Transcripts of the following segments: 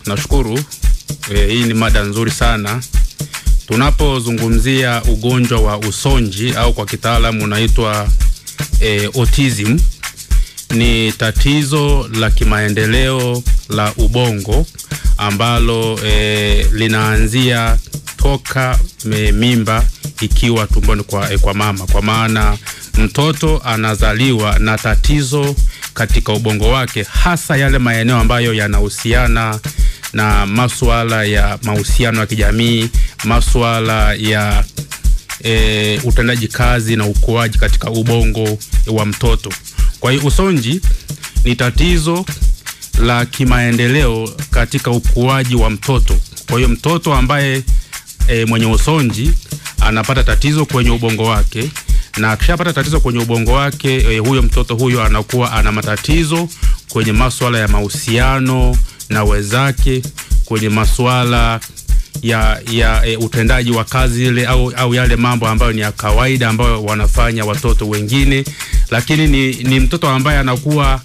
nashukuru. Hii ni mada nzuri sana. Tunapozungumzia ugonjwa wa usonji au kwa kitaalamu unaitwa autism, ni tatizo la kimaendeleo la ubongo ambalo linaanzia toka mimba ikiwa tumboni kwa mama. Kwa maana mtoto anazaliwa na tatizo katika ubongo wake, hasa yale maeneo ambayo yanahusiana na masuala ya mahusiano ya kijamii, masuala ya utendaji kazi na ukuaji katika ubongo wa mtoto. Kwa hiyo usonji ni tatizo la kimaendeleo katika ukuaji wa mtoto. Kwa hiyo mtoto ambaye mwenye usonji anapata tatizo kwenye ubongo wake, na akishapata tatizo kwenye ubongo wake, huyo mtoto huyo anakuwa ana matatizo kwenye masuala ya mahusiano na wenzake, kwenye masuala ya utendaji wa kazi ile au yale mambo ambayo ni ya kawaida ambayo wanafanya watoto wengine. Lakini ni mtoto ambaye anakuwa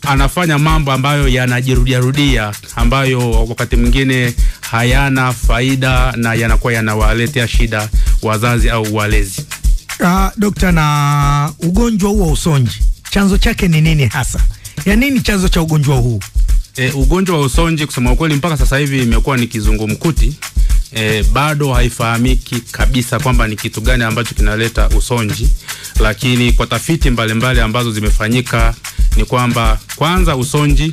anafanya mambo ambayo yanajirudia, ambayo wakati mwingine hayana faida na yanakuwa yanawaletea shida wazazi au walezi. Dokta, na ugonjwa huu wa usonji, chanzo chake ni nini hasa? Ya nini chanzo cha ugonjwa huu? Ugonjwa wa usonji kusema ukweli mpaka sasa hivi imekuwa ni kizungumkuti. Bado haifahamiki kabisa kwamba ni kitu gani ambacho kinaleta usonji, lakini kwa tafiti mbalimbali ambazo zimefanyika ni kwamba kwanza usonji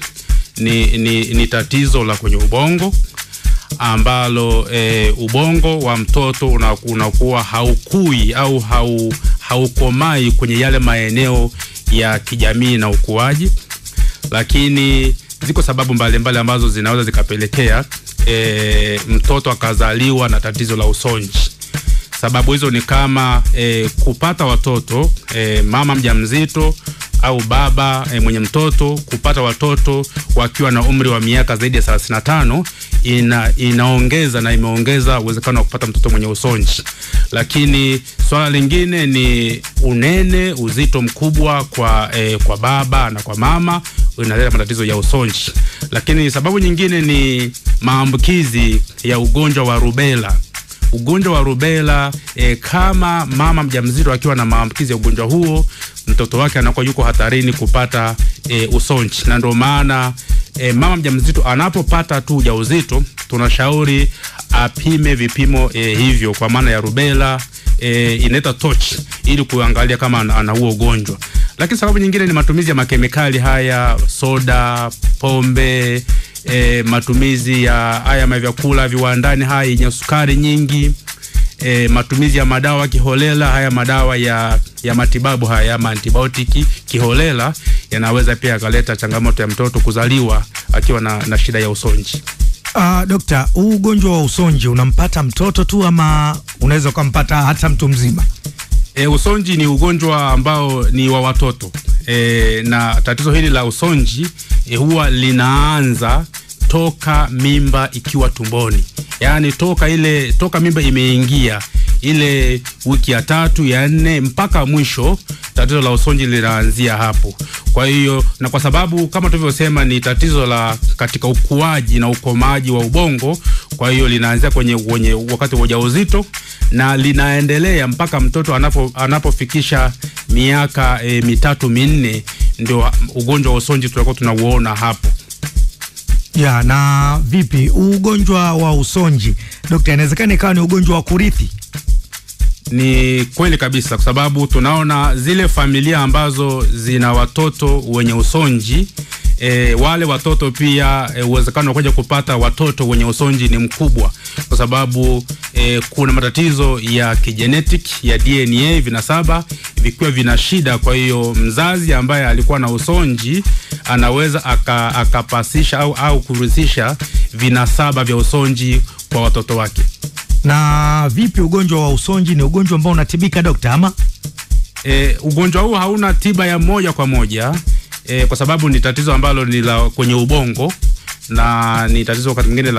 ni tatizo la kwenye ubongo ambalo ubongo wa mtoto unakuwa haukui au haukomai kwenye yale maeneo ya kijamii na ukuaji. Lakini ziko sababu mbalimbali ambazo zinaweza zikapelekea mtoto akazaliwa na tatizo la usonji. Sababu hizo ni kama kupata watoto, mama mjamzito au baba mwenye mtoto kupata watoto wakiwa na umri wa miaka zaidi ya 35 inaongeza na imeongeza uwezekano wa kupata mtoto mwenye usonji. Lakini swala lingine ni unene, uzito mkubwa kwa baba na kwa mama inaleta matatizo ya usonji. Lakini sababu nyingine ni maambukizi ya ugonjwa wa rubela. Ugonjwa wa rubela, kama mama mjamzito akiwa na maambukizi ya ugonjwa huo, mtoto wake anakuwa yuko hatarini kupata usonji. Na ndio maana mama mjamzito anapopata tu ujauzito tunashauri apime vipimo hivyo kwa maana ya rubela, inaitwa torch, ili kuangalia kama ana huo ugonjwa. Lakini sababu nyingine ni matumizi ya makemikali haya, soda, pombe, matumizi ya haya vyakula viwandani haya yenye sukari nyingi, matumizi ya madawa kiholela, haya madawa ya matibabu haya antibiotiki kiholela yanaweza pia kaleta changamoto ya mtoto kuzaliwa akiwa na shida ya usonji. Dokta, ugonjwa wa usonji unampata mtoto tu ama unaweza kumpata hata mtu mzima? Usonji ni ugonjwa ambao ni wa watoto. Na tatizo hili la usonji huwa linaanza toka mimba ikiwa tumboni. Yaani toka mimba imeingia ile wiki ya 3 ya 4 mpaka mwisho, tatizo la usonji linaanzia hapo. Kwa hiyo na kwa sababu kama tulivyosema ni tatizo la katika ukuaji na ukomaji wa ubongo, kwa hiyo linaanzia kwenye wakati wa ujauzito na linaendelea mpaka mtoto anapofikisha miaka 3-4, ndio ugonjwa wa usonji tutakuwa tunauona hapo. Na vipi ugonjwa wa usonji, Dokta, inawezekana ikawa ni ugonjwa wa kurithi? Ni kweli kabisa, kwa sababu tunaona zile familia ambazo zina watoto wenye usonji, wale watoto pia uwezekano wa kuja kupata watoto wenye usonji ni mkubwa, kwa sababu kuna matatizo ya kigenetic ya DNA, vinasaba vikiwa vina shida. Kwa hiyo mzazi ambaye alikuwa na usonji anaweza akapasisha au kurithisha vinasaba vya usonji kwa watoto wake. Na vipi ugonjwa wa usonji, ni ugonjwa ambao unatibika, Dokta, ama? Ugonjwa huu hauna tiba ya moja kwa moja, kwa sababu ni tatizo ambalo ni la kwenye ubongo na ni tatizo wakati mwingine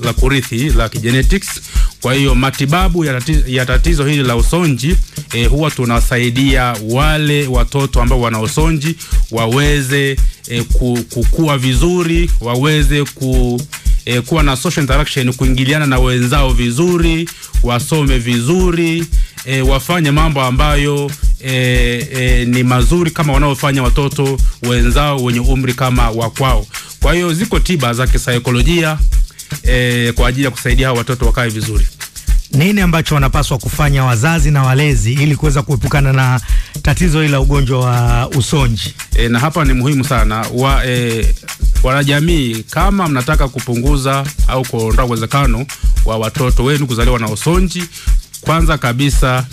la kurithi, la genetics. Kwa hiyo matibabu ya tatizo hili la usonji huwa tunasaidia wale watoto ambao wana usonji waweze kukua vizuri, waweze kuwa na social interaction, kuingiliana na wenzao vizuri, wasome vizuri, wafanye mambo ambayo ni mazuri kama wanaofanya watoto wenzao wenye umri kama wa kwao. Kwa hiyo ziko tiba za kisaikolojia kwa ajili ya kusaidia hao watoto wakae vizuri. Nini ambacho wanapaswa kufanya wazazi na walezi ili kuweza kuepukana na tatizo hili la ugonjwa wa usonji? Na hapa ni muhimu sana wanajamii, kama mnataka kupunguza au kuondoa uwezekano wa watoto wenu kuzaliwa na usonji, kwanza kabisa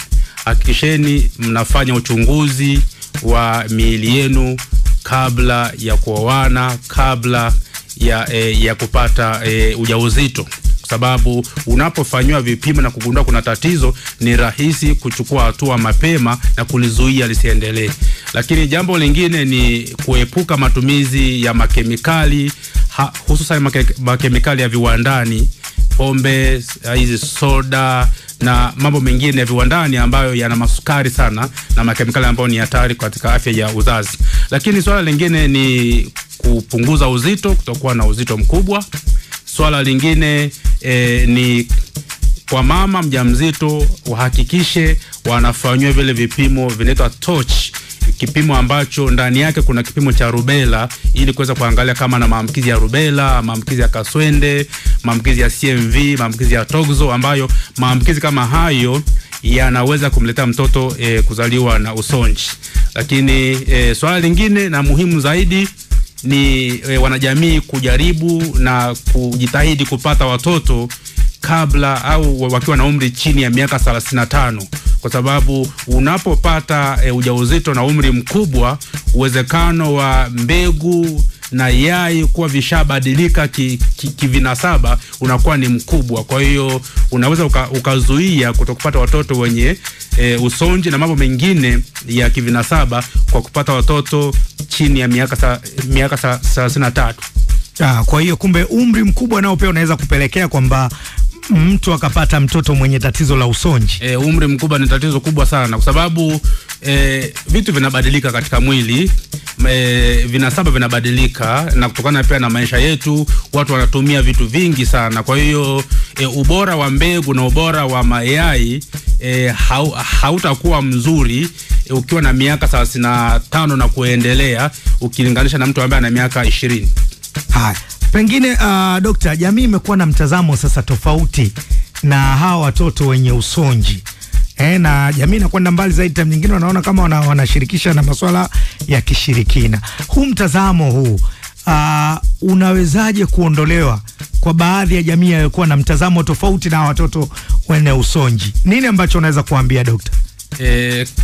hakikisheni mnafanya uchunguzi wa miili yenu kabla ya kuoana, kabla ya kupata ujauzito, kwa sababu unapofanywa vipimo na kugundua kuna tatizo, ni rahisi kuchukua hatua mapema na kulizuia lisiendelee. Lakini jambo lingine ni kuepuka matumizi ya makemikali, hususan makemikali ya viwandani, pombe, hizi soda na mambo mengine ya viwandani ambayo yana masukari sana na makemikali ambayo ni hatari katika afya ya uzazi. Lakini swala lingine ni kupunguza uzito, kutokuwa na uzito mkubwa. Swala lingine ni kwa mama mjamzito wahakikishe wanafanywa vile vipimo vinaitwa TORCH, kipimo ambacho ndani yake kuna kipimo cha rubela, ili kuweza kuangalia kama na maambukizi ya rubela, maambukizi ya kaswende, maambukizi ya CMV, maambukizi ya toxo, ambayo maambukizi kama hayo yanaweza kumletea mtoto kuzaliwa na usonji. Lakini swala lingine na muhimu zaidi ni wanajamii kujaribu na kujitahidi kupata watoto kabla au wakiwa na umri chini ya miaka 35, kwa sababu unapopata ujauzito na umri mkubwa, uwezekano wa mbegu na yai kuwa vishabadilika kivinasaba unakuwa ni mkubwa. Kwa hiyo unaweza ukazuia kutokupata watoto wenye usonji na mambo mengine ya kivinasaba kwa kupata watoto chini ya miaka 33. Kwa hiyo kumbe umri mkubwa nao pia unaweza kupelekea kwamba mtu akapata mtoto mwenye tatizo la usonji. Umri mkubwa ni tatizo kubwa sana, kwa sababu vitu vinabadilika katika mwili, vinasaba vinabadilika, na kutokana pia na maisha yetu watu wanatumia vitu vingi sana. Kwa hiyo ubora wa mbegu na ubora wa mayai hautakuwa mzuri ukiwa na miaka 35 na kuendelea ukilinganisha na mtu ambaye ana miaka 20. Haya, pengine Dr. jamii imekuwa na mtazamo sasa tofauti na hawa watoto wenye usonji. Na jamii inakwenda mbali zaidi, time nyingine wanaona kama wanashirikisha na masuala ya kishirikina. Huu mtazamo huu unawezaje kuondolewa kwa baadhi ya jamii walikuwa na mtazamo tofauti na watoto wenye usonji? Nini ambacho unaweza kuambia Dr.?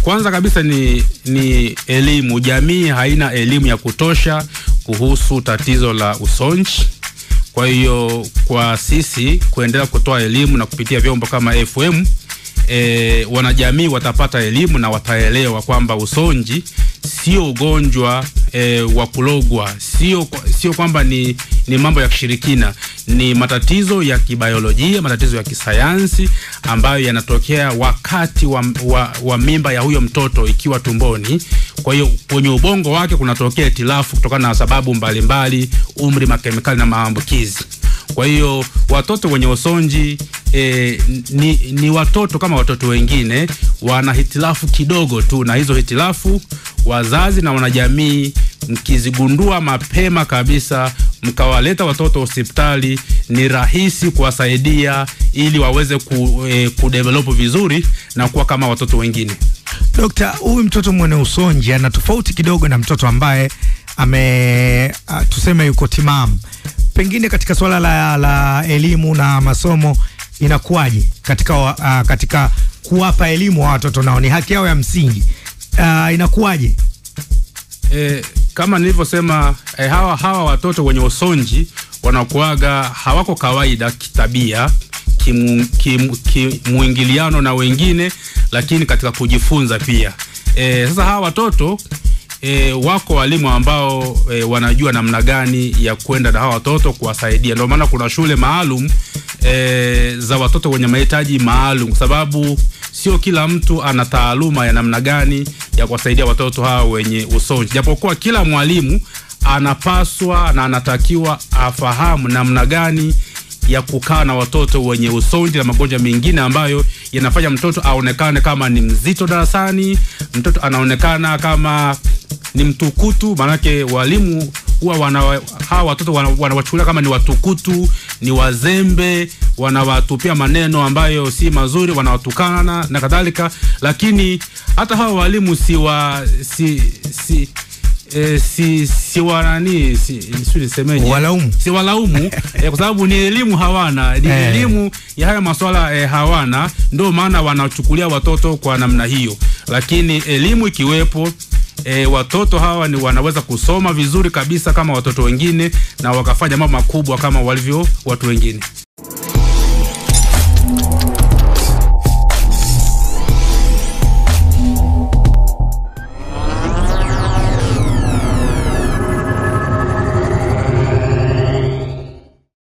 Kwanza kabisa ni elimu. Jamii haina elimu ya kutosha kuhusu tatizo la usonji. Kwa hiyo kwa sisi kuendelea kutoa elimu na kupitia vyombo kama FM, wanajamii watapata elimu na wataelewa kwamba usonji sio ugonjwa wa kulogwa, sio kwamba ni mambo ya kishirikina, ni matatizo ya kibiolojia, matatizo ya kisayansi ambayo yanatokea wakati wa mimba ya huyo mtoto ikiwa tumboni. Kwa hiyo kwenye ubongo wake kunatokea itilafu kutokana na sababu mbalimbali, umri, makemikali na maambukizi. Kwa hiyo watoto wenye usonji ni watoto kama watoto wengine, wana hitilafu kidogo tu, na hizo hitilafu wazazi na wanajamii mkizigundua mapema kabisa, mkawaleta watoto hospitali, ni rahisi kuwasaidia ili waweze kudevelop vizuri na kuwa kama watoto wengine. Dr. huyu mtoto mwenye usonji ana tofauti kidogo na mtoto ambaye tuseme yuko timamu. Pengine katika swala la elimu na masomo inakuwaje katika kuwapa elimu wa watoto, nao ni haki yao ya msingi, inakuwaje? Kama nilivyosema, hawa watoto wenye usonji wanakuaga hawako kawaida kitabia, kimuingiliano na wengine, lakini katika kujifunza pia. Sasa hawa watoto wako walimu ambao wanajua namna gani ya kwenda na hawa watoto kuwasaidia. Ndio maana kuna shule maalum za watoto wenye mahitaji maalum, kwa sababu sio kila mtu ana taaluma ya namna gani ya kuwasaidia watoto hawa wenye usonji. Japokuwa kila mwalimu anapaswa na anatakiwa afahamu namna gani ya kukaa na watoto wenye usonji na magonjwa mengine ambayo yanafanya mtoto aonekane kama ni mzito darasani, mtoto anaonekana kama ni mtukutu. Manake walimu huwa hawa watoto wanawachukulia kama ni watukutu, ni wazembe, wanawatupia maneno ambayo si mazuri, wanawatukana na kadhalika. Lakini hata hawa walimu si walaumu kwa sababu ni elimu hawana, ni elimu ya haya masuala hawana, ndio maana wanachukulia watoto kwa namna hiyo. Lakini elimu ikiwepo, watoto hawa ni wanaweza kusoma vizuri kabisa kama watoto wengine na wakafanya mambo makubwa kama walivyo watu wengine.